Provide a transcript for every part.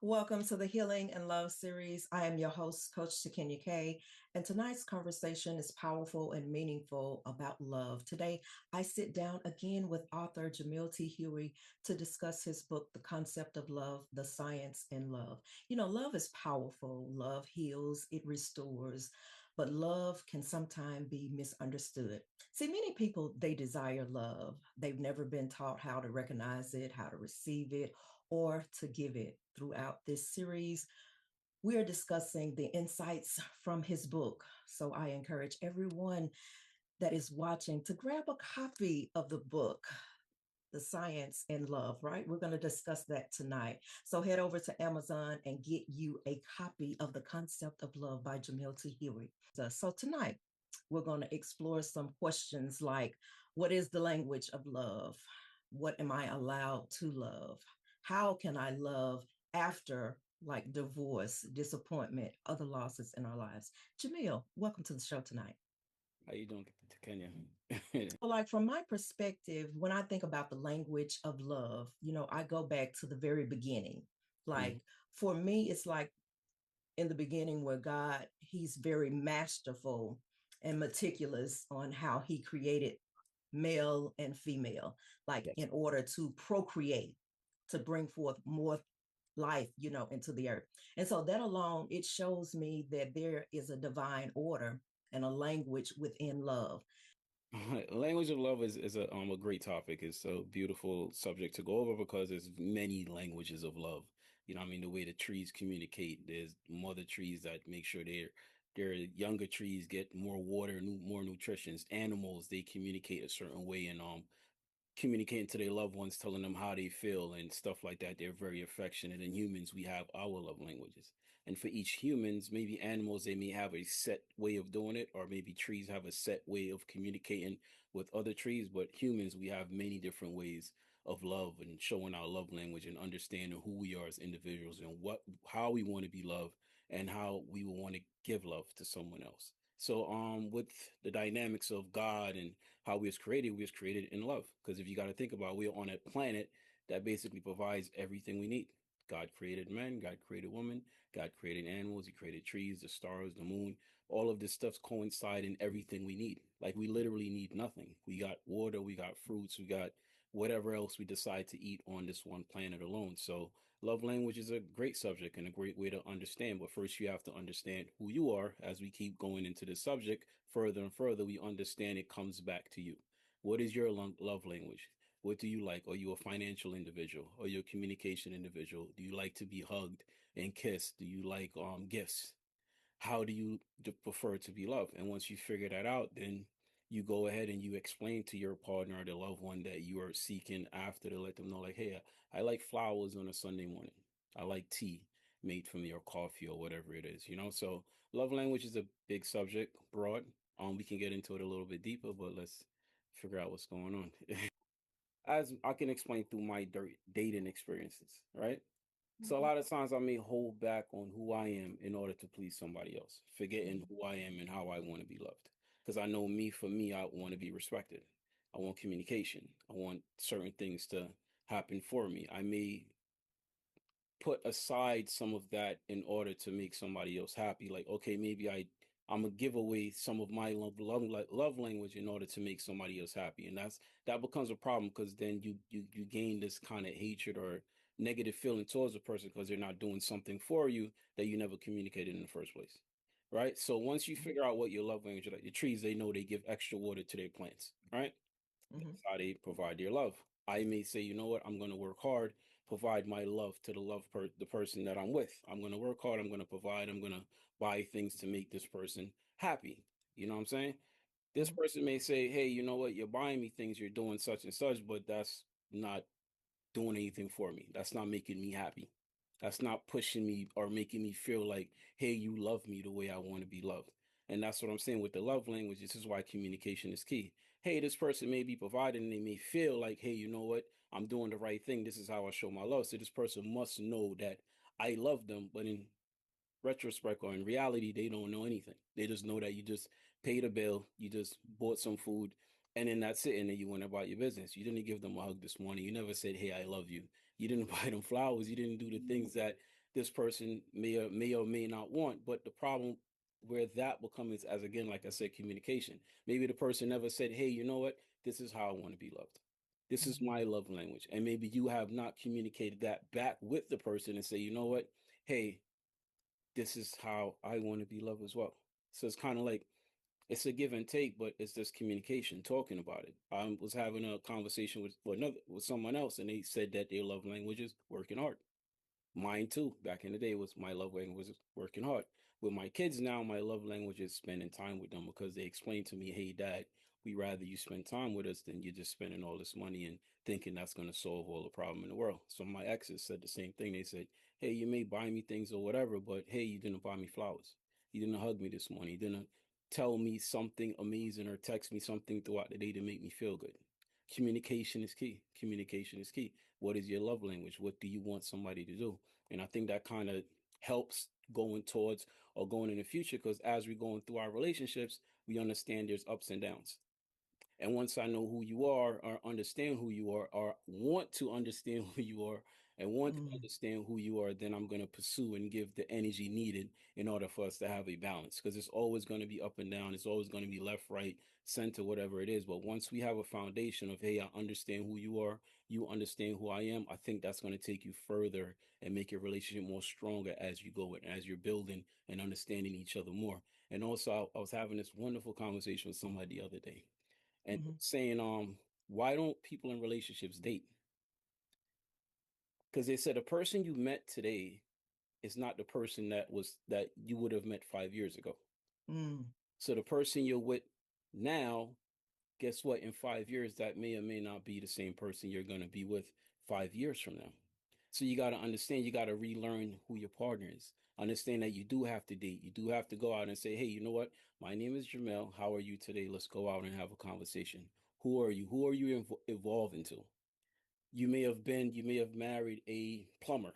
Welcome to the Healing and Love series. I am your host, Coach Takenya K, and tonight's conversation is powerful and meaningful about love. Today, I sit down again with author Jamil Huie to discuss his book, The Concept of Love, The Science in Love. Love is powerful. Love heals, it restores, but love can sometimes be misunderstood. See, many people, they desire love. They've never been taught how to recognize it, how to receive it, or to give it. Throughout this series, we are discussing the insights from his book. So I encourage everyone that is watching to grab a copy of the book, The Science in Love, right? We're going to discuss that tonight. So head over to Amazon and get you a copy of The Concept of Love by Jamil Huie. So tonight, we're going to explore some questions like, what is the language of love? What am I allowed to love? How can I love after like divorce, disappointment, other losses in our lives? Jamil, welcome to the show tonight. How you doing, Kenya? So, like from my perspective, when I think about the language of love, I go back to the very beginning. Mhm. Like for me, it's like in the beginning where God, he's very masterful and meticulous on how he created male and female, like Yes. in order to procreate, to bring forth more life, into the earth. And so that alone, it shows me that there is a divine order and a language within love. Language of love is a great topic. It's a beautiful subject to go over because there's many languages of love. I mean, the way the trees communicate, there's mother trees that make sure their younger trees get more water, more nutrition. Animals, they communicate a certain way, and communicating to their loved ones, telling them how they feel and stuff like that. They're very affectionate. And humans, we have our love languages. And for each humans, maybe animals, they may have a set way of doing it, or maybe trees have a set way of communicating with other trees. But humans, we have many different ways of love and showing our love language and understanding who we are as individuals and how we want to be loved and how we will want to give love to someone else. So with the dynamics of God and how we was created in love. Because if you got to think about it, we're on a planet that basically provides everything we need. God created men, God created women, God created animals, He created trees, the stars, the moon. All of this stuff's coincide in everything we need. Like we literally need nothing. We got water, we got fruits, we got whatever else we decide to eat on this one planet alone. So love language is a great subject and a great way to understand. But first, you have to understand who you are. As we keep going into this subject further and further, we understand it comes back to you. What is your love language? What do you like? Are you a financial individual? Are you a communication individual? Do you like to be hugged and kissed? Do you like gifts? How do you prefer to be loved? And once you figure that out, then you go ahead and you explain to your partner or the loved one that you are seeking after to let them know, like, hey, I like flowers on a Sunday morning. I like tea made for me or coffee or whatever it is, So love language is a big subject, broad. We can get into it a little bit deeper, but let's figure out what's going on. As I can explain through my dating experiences, right? So a Mhm. lot of times I may hold back on who I am in order to please somebody else, forgetting Mhm. who I am and how I want to be loved. Because I know me, for me, I want to be respected. I want communication. I want certain things to happen for me. I may put aside some of that in order to make somebody else happy. Like, okay, maybe I'm gonna give away some of my love language in order to make somebody else happy, and that becomes a problem because then you gain this kind of hatred or negative feeling towards a person because they're not doing something for you that you never communicated in the first place, right? So once you figure out what your love language is, like the trees, they know they give extra water to their plants, right? Mhm. That's how they provide their love. I may say, you know what, I'm going to work hard, provide my love to the person that I'm with. I'm going to work hard. I'm going to provide. I'm going to buy things to make this person happy. You know what I'm saying? This Mhm. person may say, hey, you know what, you're buying me things, you're doing such and such, but that's not doing anything for me. That's not making me happy. That's not pushing me or making me feel like, hey, you love me the way I want to be loved. And that's what I'm saying with the love language. This is why communication is key. Hey, this person may be providing, and they may feel like, hey, you know what? I'm doing the right thing. This is how I show my love. So this person must know that I love them. But in retrospect or in reality, they don't know anything. They just know that you just paid a bill, you just bought some food, and then that's it. And then you went about your business. You didn't give them a hug this morning. You never said, hey, I love you. You didn't buy them flowers. You didn't do the things that this person may or may not want. But the problem where that will come is, as again, like I said, communication. Maybe the person never said, hey, you know what? This is how I want to be loved. This is Mhm. my love language. And maybe you have not communicated that back with the person and say, you know what? Hey, this is how I want to be loved as well. So it's kind of like it's a give and take, but it's just communication, talking about it. I was having a conversation with someone else, and they said that their love language is working hard. Mine too. Back in the day, was my love language was working hard. With my kids now, my love language is spending time with them because they explain to me, "Hey, Dad, we rather you spend time with us than you just spending all this money and thinking that's going to solve all the problem in the world." So my exes said the same thing. They said, "Hey, you may buy me things or whatever, but hey, you didn't buy me flowers. You didn't hug me this morning. You didn't tell me something amazing or text me something throughout the day to make me feel good." Communication is key. Communication is key. What is your love language? What do you want somebody to do? And I think that kind of helps going towards or going in the future because as we're going through our relationships, we understand there's ups and downs. And once I know who you are, or understand who you are, or want to understand who you are, and want to Mhm. understand who you are, then I'm going to pursue and give the energy needed in order for us to have a balance. Because it's always going to be up and down. It's always going to be left, right, center, whatever it is. But once we have a foundation of, hey, I understand who you are, you understand who I am, I think that's going to take you further and make your relationship more stronger as you go and as you're building and understanding each other more. And also, I was having this wonderful conversation with somebody the other day and Mhm. saying, why don't people in relationships date? Because they said a person you met today is not the person that you would have met 5 years ago. Mm. So the person you're with now, guess what? In 5 years, that may or may not be the same person you're going to be with 5 years from now. So you got to understand, you got to relearn who your partner is. Understand that you do have to date. You do have to go out and say, hey, you know what? My name is Jamel. How are you today? Let's go out and have a conversation. Who are you? Who are you evolving to? You may have married a plumber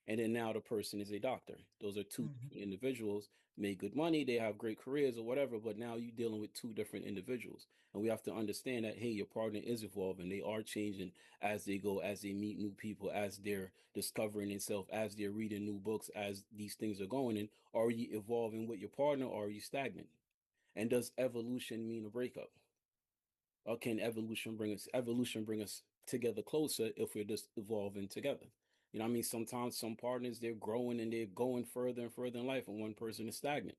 and then now the person is a doctor. Those are two Mhm. different individuals, make good money, they have great careers or whatever, but now you're dealing with two different individuals. And we have to understand that, hey, your partner is evolving. They are changing as they go, as they meet new people, as they're discovering themselves, as they're reading new books, as these things are going. And are you evolving with your partner or are you stagnant? And does evolution mean a breakup? Or can evolution bring us together closer if we're just evolving together? You know what I mean? Sometimes some partners they're growing and they're going further and further in life, and one person is stagnant.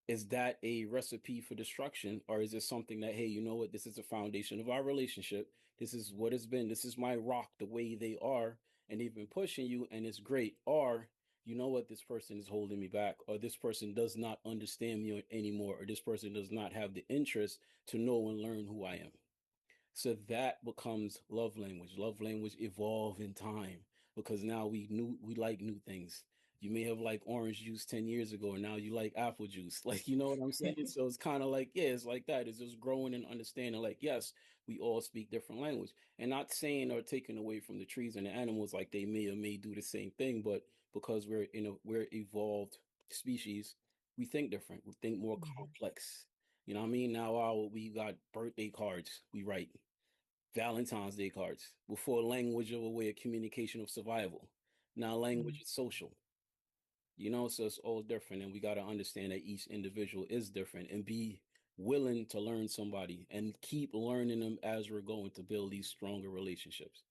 Is that a recipe for destruction, or is it something that, hey, you know what, this is the foundation of our relationship. This is what it's been. This is my rock, the way they are, and they've been pushing you, and it's great. Or you know what, this person is holding me back, or this person does not understand me anymore, or this person does not have the interest to know and learn who I am. So that becomes love language. Love language evolve in time because now we like new things. You may have liked orange juice 10 years ago, and now you like apple juice. Like, you know what I'm saying? So it's kind of like, yeah, it's like that. It's just growing and understanding. Like, yes, we all speak different language. And not saying or taking away from the trees and the animals, like they may or may do the same thing, but because we're evolved species, we think different. We think more Mhm. complex. You know what I mean? Now we got birthday cards we write. Valentine's Day cards. Before language of a way of communication of survival. Now language Mhm. is social. You know, so it's all different, and we got to understand that each individual is different and be willing to learn somebody and keep learning them as we're going to build these stronger relationships.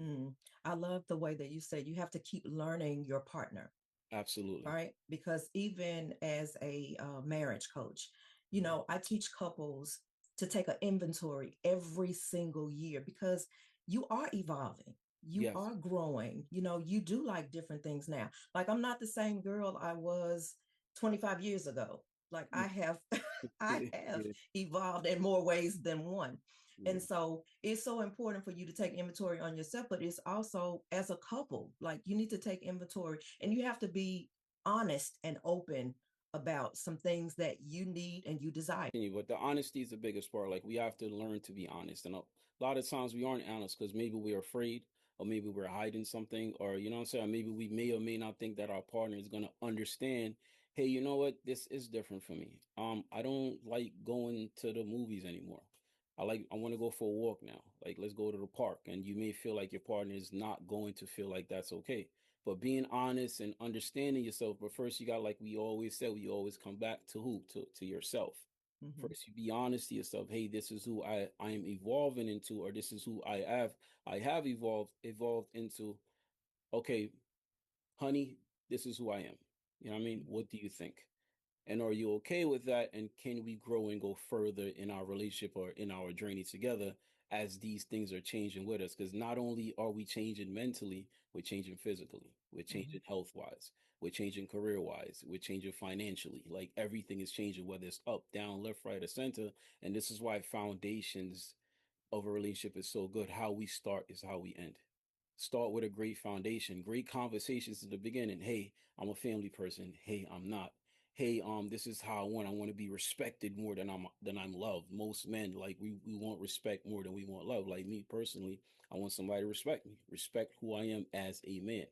Mm. I love the way that you said you have to keep learning your partner. Absolutely. Right? Because even as a marriage coach, I teach couples to take an inventory every single year because you are evolving, you Yes. are growing, you do like different things now. Like, I'm not the same girl I was 25 years ago. Like, I have I have Yeah. evolved in more ways than one. Yeah. And so it's so important for you to take inventory on yourself, but it's also as a couple, like you need to take inventory and you have to be honest and open about some things that you need and you desire. But the honesty is the biggest part. Like we have to learn to be honest. And a lot of times we aren't honest because maybe we're afraid or maybe we're hiding something or you know what I'm saying? Maybe we may or may not think that our partner is gonna understand, hey, you know what? This is different for me. I don't like going to the movies anymore. I want to go for a walk now. Like let's go to the park. And you may feel like your partner is not going to feel like that's okay. But being honest and understanding yourself, but first you got, like we always said, we always come back to who? To yourself. Hmm. First, you be honest to yourself. Hey, this is who I am evolving into, or this is who I have evolved into. Okay, honey, this is who I am. You know what I mean? What do you think? And are you okay with that? And can we grow and go further in our relationship or in our journey together as these things are changing with us? Because not only are we changing mentally, we're changing physically, we're Hmm. changing health wise, we're changing career wise, we're changing financially. Like everything is changing, whether it's up, down, left, right, or center. And this is why foundations of a relationship is so good. How we start is how we end. Start with a great foundation, great conversations in the beginning. Hey, I'm a family person. Hey, I'm not. Hey, this is how I want. I want to be respected more than I'm loved. Most men, like, we want respect more than we want love. Like me personally, I want somebody to respect me, respect who I am as a man.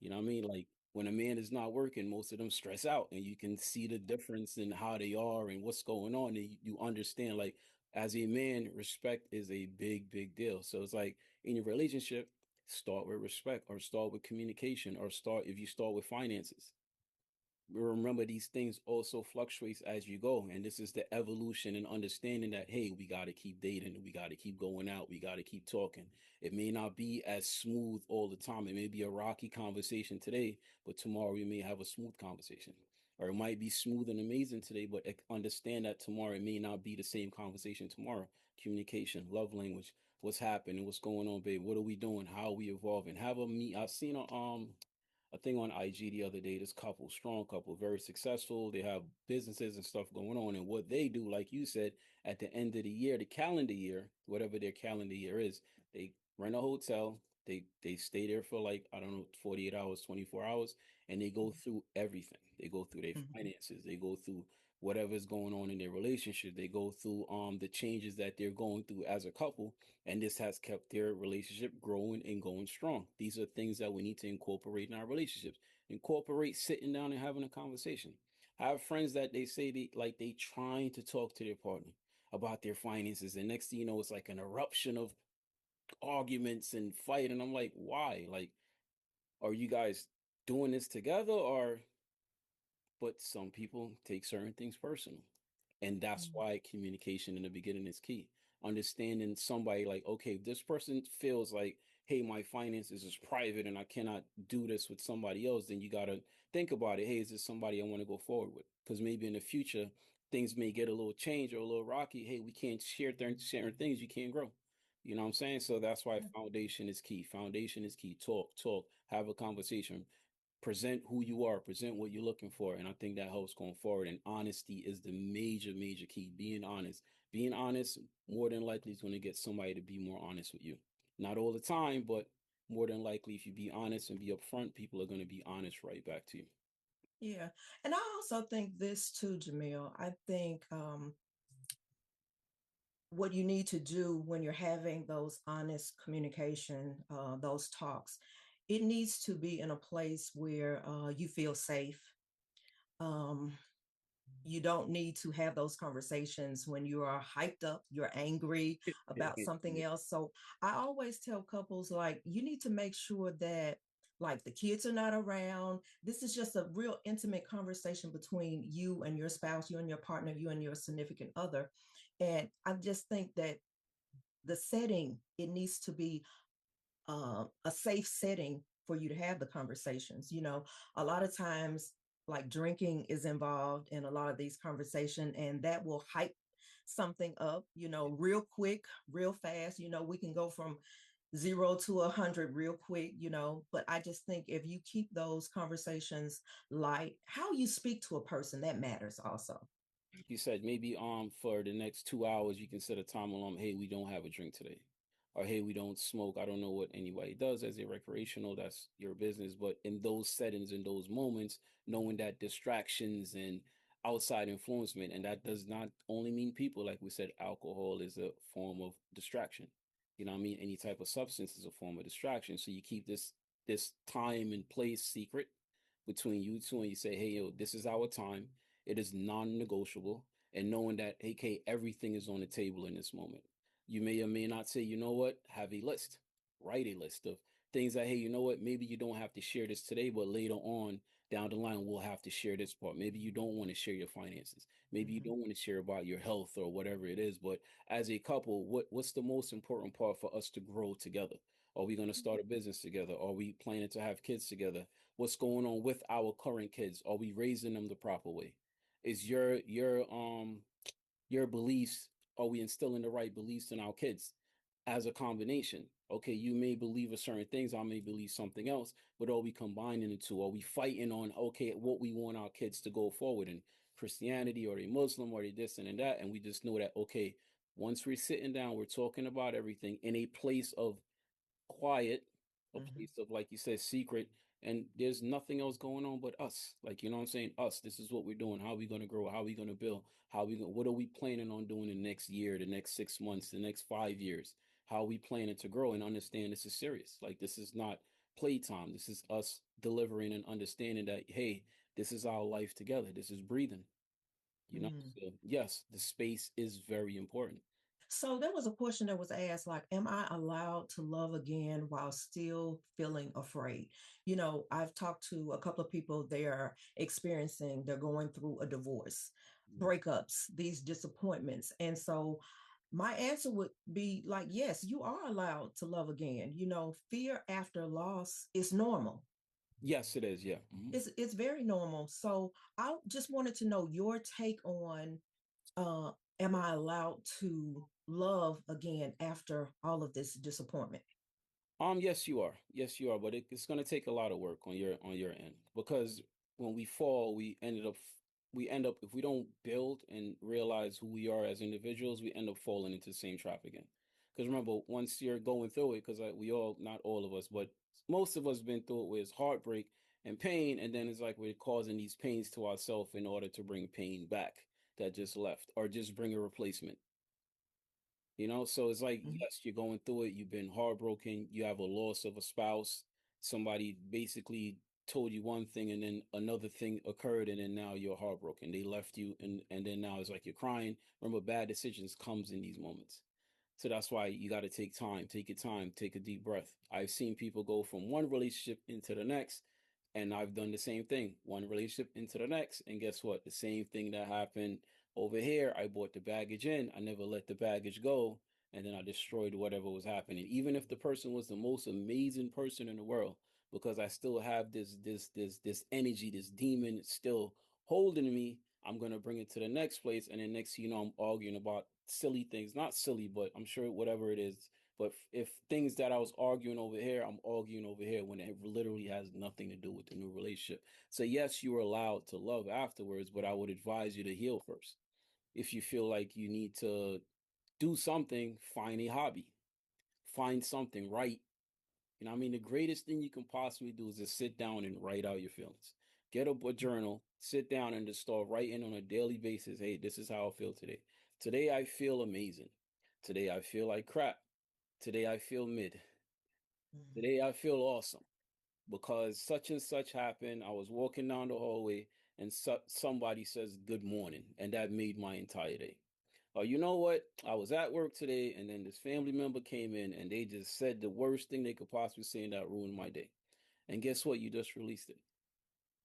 You know what I mean? Like when a man is not working, most of them stress out, and you can see the difference in how they are and what's going on. And you understand, like, as a man, respect is a big, big deal. So it's like in your relationship, start with respect, or start with communication, or start if you start with finances. Remember, these things also fluctuates as you go, and this is the evolution and understanding that, hey, we got to keep dating, we got to keep going out, we got to keep talking. It may not be as smooth all the time. It may be a rocky conversation today, but tomorrow we may have a smooth conversation. Or it might be smooth and amazing today, but understand that tomorrow it may not be the same conversation tomorrow. Communication, love language, what's happening, what's going on, babe, what are we doing, how are we evolving. Have a meet. I've seen a thing on IG the other day. This couple, strong couple, very successful. They have businesses and stuff going on. And what they do, like you said, at the end of the year, the calendar year, whatever their calendar year is, they rent a hotel. They stay there for, like, I don't know, 48 hours, 24 hours, and they go through everything. They go through their Hmm. finances. They go through whatever's going on in their relationship. They go through the changes that they're going through as a couple, and this has kept their relationship growing and going strong. These are things that we need to incorporate in our relationships. Incorporate sitting down and having a conversation. I have friends that they say they trying to talk to their partner about their finances, and next thing you know, it's like an eruption of arguments and fight. And I'm like, why? Like, are you guys doing this together, or? But some people take certain things personal. And that's why communication in the beginning is key. Understanding somebody, like, okay, this person feels like, hey, my finances is private and I cannot do this with somebody else, then you got to think about it. Hey, is this somebody I want to go forward with? Because maybe in the future, things may get a little change or a little rocky. Hey, we can't share certain things. You can't grow. You know what I'm saying? So that's why foundation is key. Foundation is key. Talk, have a conversation, present who you are, present what you're looking for. And I think that helps going forward. And honesty is the major, major key. Being honest more than likely is going to get somebody to be more honest with you. Not all the time, but more than likely, if you be honest and be upfront, people are going to be honest right back to you. Yeah. And I also think this too, Jamil. I think what you need to do when you're having those honest communication, those talks, it needs to be in a place where you feel safe. Um, you don't need to have those conversations when you are hyped up, you're angry about something else. So I always tell couples, like, you need to make sure that, like, the kids are not around. This is just a real intimate conversation between you and your spouse, you and your partner, you and your significant other. And I just think that the setting, it needs to be a safe setting for you to have the conversations. A lot of times, like, drinking is involved in a lot of these conversations, and that will hype something up, real quick, real fast. We can go from 0 to 100 real quick. But I just think if you keep those conversations light, how you speak to a person, that matters also. You said maybe for the next 2 hours you can set a time alarm. Hey, we don't have a drink today. Or hey, we don't smoke. I don't know what anybody does as a recreational, that's your business. But in those settings, in those moments, knowing that distractions and outside influencement, and that does not only mean people, like we said, alcohol is a form of distraction. You know what I mean? Any type of substance is a form of distraction. So you keep this time and place secret between you two, and you say, hey, yo, this is our time. It is non-negotiable. And knowing that, hey, everything is on the table in this moment. You may or may not say, you know what, have a list, write a list of Things that, hey, you know what? Maybe you don't have to share this today, but later on down the line, we'll have to share this part. Maybe you don't want to share your finances. Maybe you Hmm. don't want to share about your health or whatever it is. But as a couple, what's the most important part for us to grow together? Are we going to start a business together? Are we planning to have kids together? What's going on with our current kids? Are we raising them the proper way? Is your beliefs, are we instilling the right beliefs in our kids as a combination? Okay, you may believe a certain things, I may believe something else, but are we combining the two? Are we fighting on, okay, what we want our kids to go forward in Christianity, or they Muslim, or they this and that? And we just know that, okay, once we're sitting down, we're talking about everything in a place of quiet, a Hmm. place of, like you said, secret, and there's nothing else going on but us. Like, you know what I'm saying? Us. This is what we're doing. How are we going to grow? How are we going to build? What are we planning on doing the next year, the next 6 months, the next 5 years? How are we planning to grow and understand this is serious? Like, this is not playtime. This is us delivering and understanding that, hey, this is our life together. This is breathing. You know? Mm. So, yes, the space is very important. So there was a question that was asked, like, am I allowed to love again while still feeling afraid? I've talked to a couple of people, they're going through a divorce, Mhm. breakups, these disappointments. And so my answer would be like, yes, you are allowed to love again. Fear after loss is normal. Yes, it is. Yeah. It's very normal. So I just wanted to know your take on, am I allowed to love again after all of this disappointment? Yes, you are. Yes, you are. But it's going to take a lot of work on your end, because when we fall, we end up, if we don't build and realize who we are as individuals, we end up falling into the same trap again. Because remember, once you're going through it, because we all, not all of us, but most of us been through it, where it's heartbreak and pain, and then it's like we're causing these pains to ourselves in order to bring pain back that just left, or just bring a replacement. So it's like, Mhm. yes, you're going through it. You've been heartbroken. You have a loss of a spouse. Somebody basically told you one thing, and then another thing occurred, and then now you're heartbroken. They left you, and then now it's like you're crying. Remember, bad decisions comes in these moments. So that's why you got to take time, take your time, take a deep breath. I've seen people go from one relationship into the next, and I've done the same thing, one relationship into the next. And guess what? The same thing that happened over here, I brought the baggage in. I never let the baggage go. And then I destroyed whatever was happening. Even if the person was the most amazing person in the world, because I still have this energy, this demon still holding me, I'm gonna bring it to the next place. And then next thing you know, I'm arguing about silly things. Not silly, but I'm sure whatever it is. But if things that I was arguing over here, I'm arguing over here, when it literally has nothing to do with the new relationship. So yes, you are allowed to love afterwards, but I would advise you to heal first. If you feel like you need to do something, find a hobby, find something, write. I mean, the greatest thing you can possibly do is just sit down and write out your feelings. Get up a journal, sit down and just start writing on a daily basis. Hey, this is how I feel today. Today I feel amazing. Today I feel like crap. Today I feel mid. Mhm. Today I feel awesome because such and such happened. I was walking down the hallway, and somebody says good morning, and that made my entire day. Or you know what? I was at work today, and then this family member came in, and they just said the worst thing they could possibly say, and that ruined my day. And guess what? You just released it.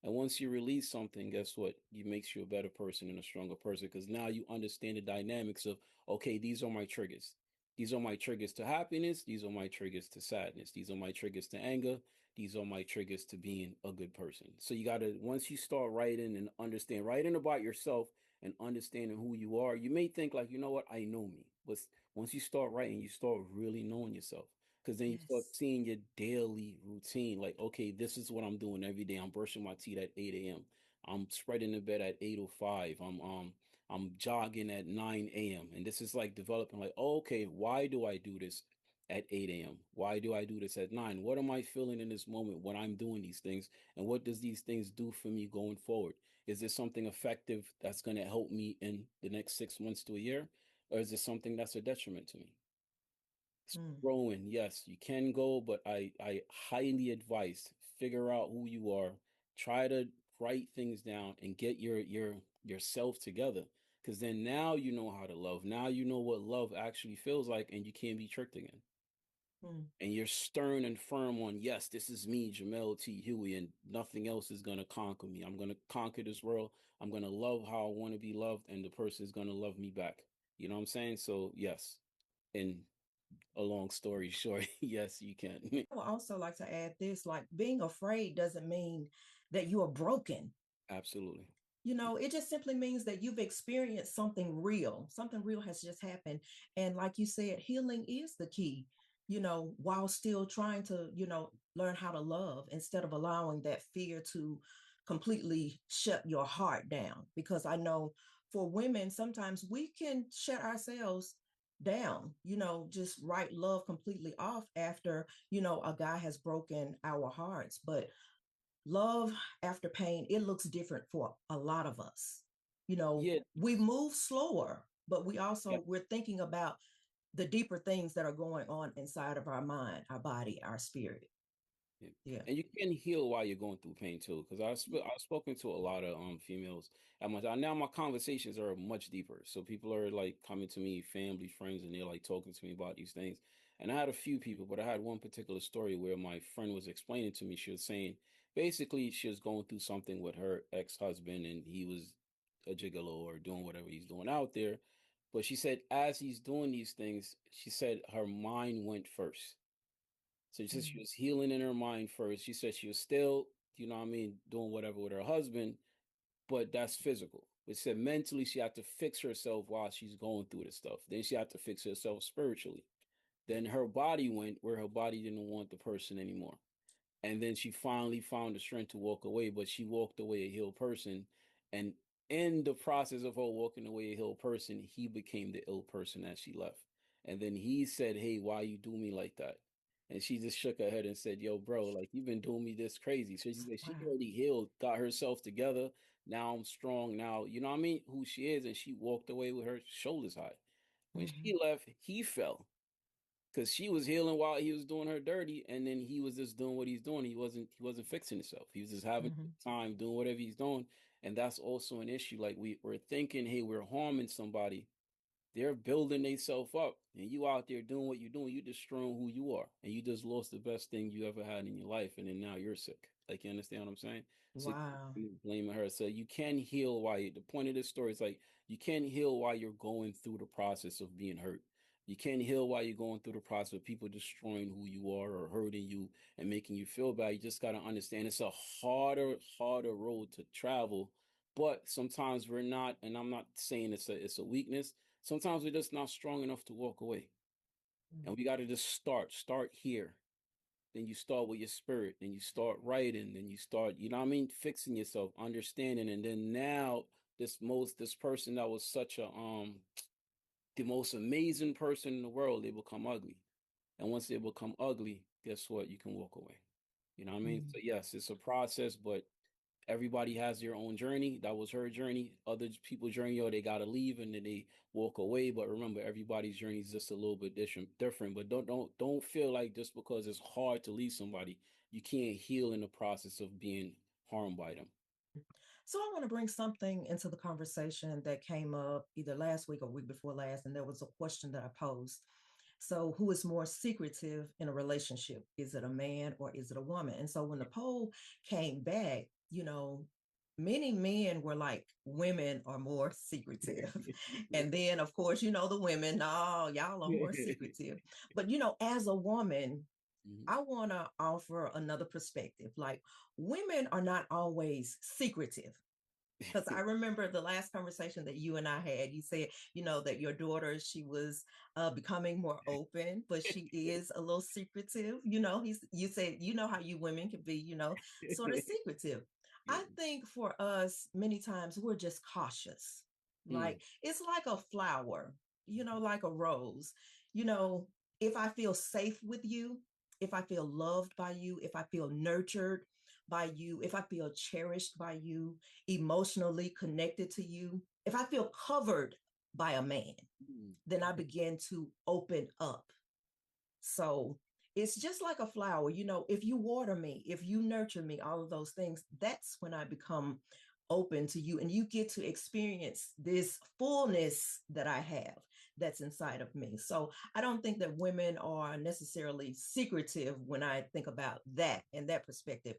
And once you release something, guess what? It makes you a better person and a stronger person, because now you understand the dynamics of, okay, these are my triggers. These are my triggers to happiness. These are my triggers to sadness. These are my triggers to anger. These are my triggers to being a good person. So you got to, once you start writing and understand, writing about yourself and understanding who you are, you may think like, you know what, I know me. But once you start writing, you start really knowing yourself. Because then you start Yes. seeing your daily routine. Like, okay, this is what I'm doing every day. I'm brushing my teeth at 8 a.m. I'm spreading the bed at 8:05. I'm jogging at 9 a.m. And this is like developing like, oh, okay, why do I do this at 8 a.m.? Why do I do this at 9? What am I feeling in this moment when I'm doing these things? And what does these things do for me going forward? Is this something effective that's going to help me in the next 6 months to a year? Or is this something that's a detriment to me? Mm. Growing, yes, you can go, but I highly advise figure out who you are, try to write things down and get yourself together. Because then now you know how to love. Now you know what love actually feels like, and you can't be tricked again. Mm. and you're stern and firm on, yes, this is me, Jamel T. Huie, and nothing else is going to conquer me. I'm going to conquer this world. I'm going to love how I want to be loved, and the person is going to love me back. You know what I'm saying? So, yes. And a long story short, yes, you can. I would also like to add this, like being afraid doesn't mean that you are broken. Absolutely. It just simply means that you've experienced something real. Something real has just happened. And like you said, healing is the key, while still trying to, learn how to love instead of allowing that fear to completely shut your heart down. Because I know for women, sometimes we can shut ourselves down, just write love completely off after, a guy has broken our hearts. But love after pain, it looks different for a lot of us. Yeah. We move slower, but Yeah. we're thinking about the deeper things that are going on inside of our mind, our body, our spirit. Yeah. Yeah. And you can heal while you're going through pain too, because I've spoken to a lot of females at my time. Now my conversations are much deeper, so people are like coming to me, family, friends, and they're like talking to me about these things. And I had a few people, but I had one particular story where my friend was explaining to me. She was saying basically she was going through something with her ex-husband, and he was a gigolo or doing whatever he's doing out there. But she said as he's doing these things, she said her mind went first. So she said she Mm-hmm. was healing in her mind first. She said she was still, you know what I mean, doing whatever with her husband, but that's physical. But she said mentally she had to fix herself while she's going through this stuff. Then she had to fix herself spiritually. Then her body went where her body didn't want the person anymore. And then she finally found the strength to walk away, but she walked away a healed person. And in the process of her walking away a healed person, he became the ill person as she left. And then he said, "Hey, why you do me like that?" And she just shook her head and said, "Yo, bro, like you've been doing me this crazy." So she said she Wow. already healed, got herself together. Now I'm strong. Now, you know what I mean? Who she is. And she walked away with her shoulders high. When Mm-hmm. she left, he fell because she was healing while he was doing her dirty, and then he was just doing what he's doing. He wasn't fixing himself. He was just having Mm-hmm. time doing whatever he's doing, and that's also an issue. Like we're thinking, hey, we're harming somebody. They're building themselves up, and you out there doing what you're doing. You destroying who you are, and you just lost the best thing you ever had in your life, and then now you're sick. Like you understand what I'm saying? So Wow. you blaming her. So you can heal while the point of this story is like you can heal while you're going through the process of being hurt. You can't heal while you're going through the process of people destroying who you are or hurting you and making you feel bad. You just got to understand it's a harder road to travel. But sometimes we're not, and I'm not saying it's a weakness. Sometimes we're just not strong enough to walk away. And we got to just start here. Then you start with your spirit, then you start writing, then you start, you know what I mean, fixing yourself, understanding. And then now this person that was such a the most amazing person in the world, they become ugly. And once they become ugly, guess what? You can walk away. You know what I mean? Mm-hmm. So yes, it's a process, but everybody has their own journey. That was her journey. Other people's journey, or they gotta leave and then they walk away. But remember, everybody's journey is just a little bit different. But don't feel like just because it's hard to leave somebody, you can't heal in the process of being harmed by them. So I want to bring something into the conversation that came up either last week or week before last, and there was a question that I posed. So, who is more secretive in a relationship? Is it a man or is it a woman? And so, when the poll came back, many men were like, women are more secretive. And then, of course, the women, no, y'all are more secretive. But, as a woman, Mhm. I want to offer another perspective. Like, women are not always secretive, because I remember the last conversation that you and I had. You said, that your daughter, she was becoming more open, but she is a little secretive. You said, how you women can be, sort of secretive. Yeah. I think for us, many times we're just cautious. Mm. Like it's like a flower, like a rose. You know, if I feel safe with you, if I feel loved by you, if I feel nurtured by you, if I feel cherished by you, emotionally connected to you, if I feel covered by a man, Mm. then I begin to open up. So it's just like a flower. If you water me, if you nurture me, all of those things, that's when I become open to you and you get to experience this fullness that I have, that's inside of me. So I don't think that women are necessarily secretive when I think about that in that perspective.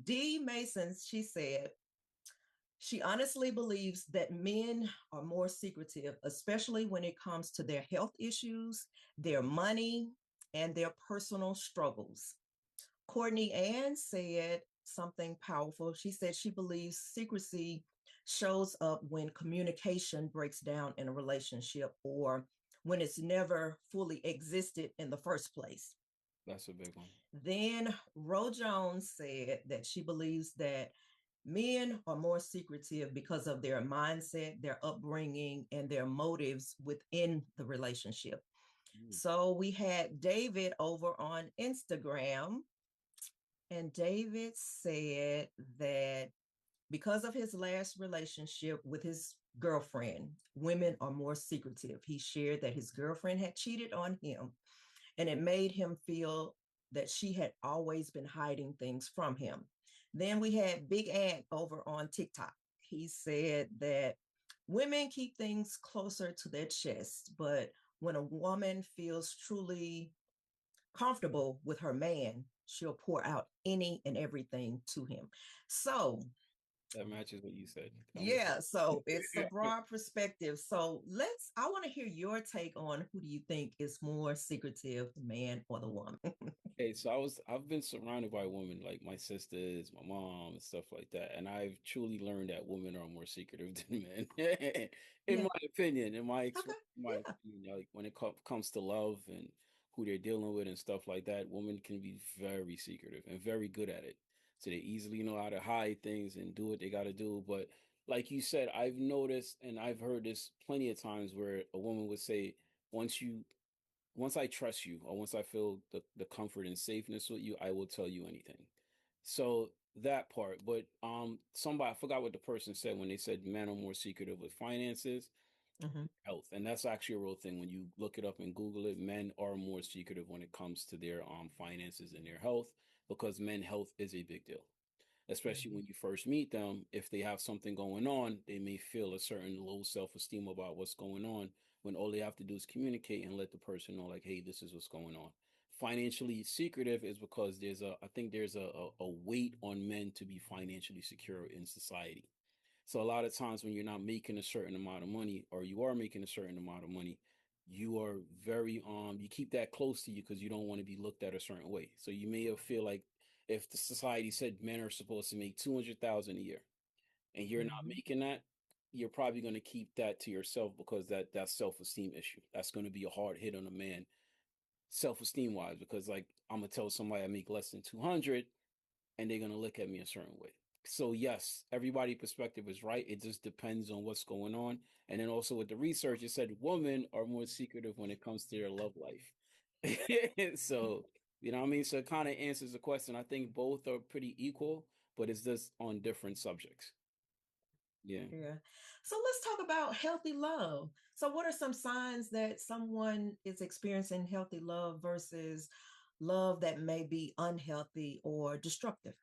Dee Mason, she said, she honestly believes that men are more secretive, especially when it comes to their health issues, their money, and their personal struggles. Courtney Ann said something powerful. She said she believes secrecy shows up when communication breaks down in a relationship or when it's never fully existed in the first place. That's a big one. Then Ro Jones said that she believes that men are more secretive because of their mindset, their upbringing, and their motives within the relationship. Mm. So we had David over on Instagram, and David said that because of his last relationship with his girlfriend, women are more secretive. He shared that his girlfriend had cheated on him, and it made him feel that she had always been hiding things from him. Then we had Big Ant over on TikTok. He said that women keep things closer to their chest, but when a woman feels truly comfortable with her man, she'll pour out any and everything to him. So, That matches what you said. I'm with yeah, so it's a you. broad perspective. So, I want to hear your take on who do you think is more secretive, the man or the woman? Okay, so I've been surrounded by women like my sisters, my mom, and stuff like that, and I've truly learned that women are more secretive than men. In Yeah. my opinion, Okay. in my Yeah. opinion, like when it comes to love and who they're dealing with and stuff like that, women can be very secretive and very good at it. So they easily know how to hide things and do what they got to do. But like you said, I've noticed and I've heard this plenty of times where a woman would say, once you once I trust you or once I feel the comfort and safeness with you, I will tell you anything. So that part, but somebody I forgot what the person said when they said men are more secretive with finances, Mm-hmm. health. And that's actually a real thing. When you look it up and Google it, men are more secretive when it comes to their finances and their health because men health is a big deal, especially Mm-hmm. when you first meet them. If they have something going on, they may feel a certain low self-esteem about what's going on when all they have to do is communicate and let the person know, like, hey, this is what's going on. Financially secretive is because I think there's a weight on men to be financially secure in society. So a lot of times when you're not making a certain amount of money or you are making a certain amount of money, you are very you keep that close to you because you don't want to be looked at a certain way. So you may have feel like if the society said men are supposed to make 200,000 a year and you're not Mm-hmm. making that, you're probably going to keep that to yourself because that's self-esteem issue. That's going to be a hard hit on a man self-esteem wise because like I'm gonna tell somebody I make less than 200 and they're going to look at me a certain way. So yes, everybody perspective is right. It just depends on what's going on. And then also with the research, it said women are more secretive when it comes to their love life. So, you know what I mean? So it kind of answers the question. I think both are pretty equal, but it's just on different subjects. Yeah. Yeah. So let's talk about healthy love. So, what are some signs that someone is experiencing healthy love versus love that may be unhealthy or destructive?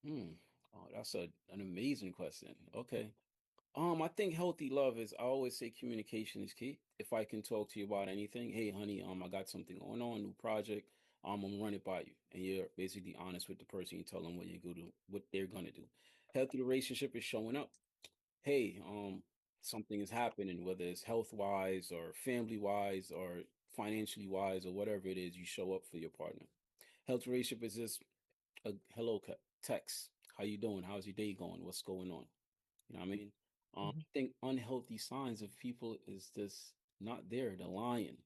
Hmm. Oh, that's an amazing question. Okay. I think healthy love is, I always say communication is key. If I can talk to you about anything, hey honey, I got something going on, new project, I'm gonna run it by you. And you're basically honest with the person, you tell them what you're gonna do, what they're gonna do. Healthy relationship is showing up. Hey, something is happening, whether it's health wise or family wise or financially wise or whatever it is, you show up for your partner. Healthy relationship is just a hello text. How you doing? How's your day going? What's going on? You know what I mean? I Mhm. think unhealthy signs of people is just not there. The lying,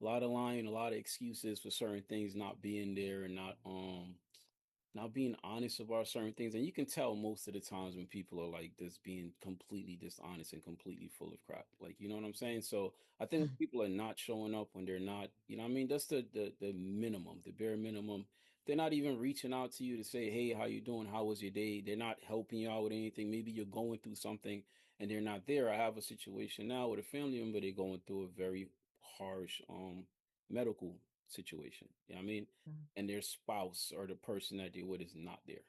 a lot of lying, a lot of excuses for certain things not being there, and not being honest about certain things. And you can tell most of the times when people are like this being completely dishonest and completely full of crap. Like, you know what I'm saying? So I think when people are not showing up, when they're not, you know what I mean? That's the minimum, the bare minimum. They're not even reaching out to you to say, hey, how you doing? How was your day? They're not helping you out with anything. Maybe you're going through something and they're not there. I have a situation now with a family member. They're going through a very harsh medical situation. You know what I mean? Mhm. And their spouse or the person that they're with is not there.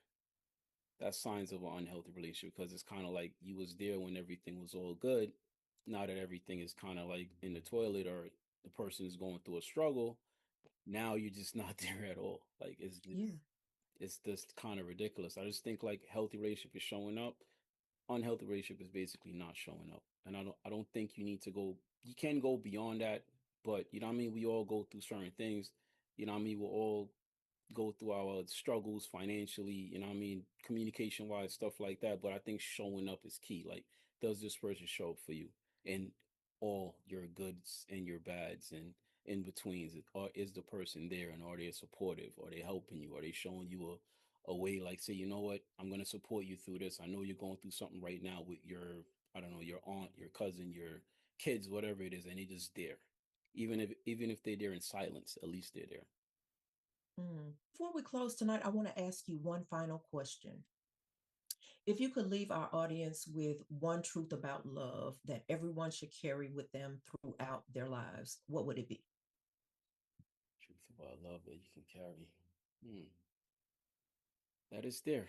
That's signs of an unhealthy relationship because it's kind of like you was there when everything was all good, now that everything is kind of like in the toilet or the person is going through a struggle, now you're just not there at all. Like Yeah. it's just kind of ridiculous. I just think like healthy relationship is showing up. Unhealthy relationship is basically not showing up. And I don't think you need to go you can go beyond that, but you know what I mean? We all go through certain things. You know what I mean? We'll all go through our struggles financially, you know what I mean, communication wise, stuff like that. But I think showing up is key. Like, does this person show up for you in all your goods and your bads and in betweens? Or is the person there and are they supportive? Are they helping you? Are they showing you a way like say, you know what, I'm gonna support you through this. I know you're going through something right now with your, I don't know, your aunt, your cousin, your kids, whatever it is, and they just there. Even if they're there in silence, at least they're there. Before we close tonight, I want to ask you one final question. If you could leave our audience with one truth about love that everyone should carry with them throughout their lives, what would it be? Truth about love that you can carry. Hmm. That is there.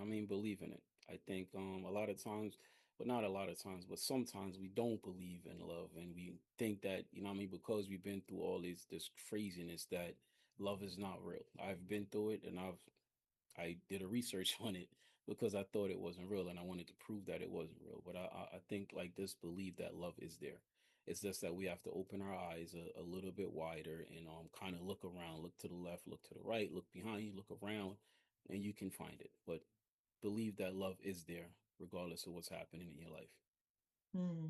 I mean, believe in it. I think a lot of times, but not a lot of times, but sometimes we don't believe in love and we think that, you know what I mean, because we've been through all this craziness that love is not real. I've been through it and I did a research on it because I thought it wasn't real and I wanted to prove that it wasn't real. But I think like this belief that love is there. It's just that we have to open our eyes a little bit wider and kind of look around, look to the left, look to the right, look behind you, look around, and you can find it. But believe that love is there regardless of what's happening in your life. Hmm.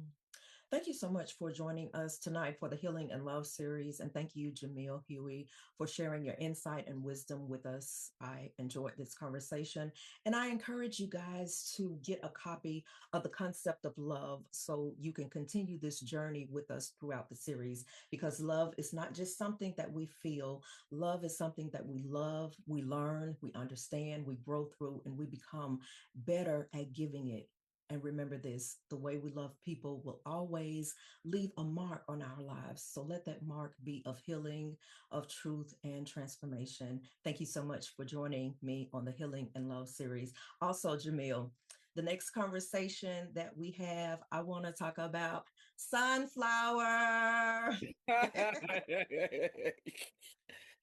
Thank you so much for joining us tonight for the Healing and Love series. And thank you, Jamil Huie, for sharing your insight and wisdom with us. I enjoyed this conversation. And I encourage you guys to get a copy of The Concept of Love so you can continue this journey with us throughout the series. Because love is not just something that we feel, love is something that we love, we learn, we understand, we grow through, and we become better at giving it. And remember this, the way we love people will always leave a mark on our lives. So let that mark be of healing, of truth, and transformation. Thank you so much for joining me on the Healing and Love series. Also, Jamil, the next conversation that we have, I want to talk about sunflower.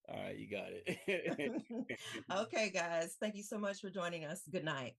All right, you got it. Okay, guys, thank you so much for joining us. Good night.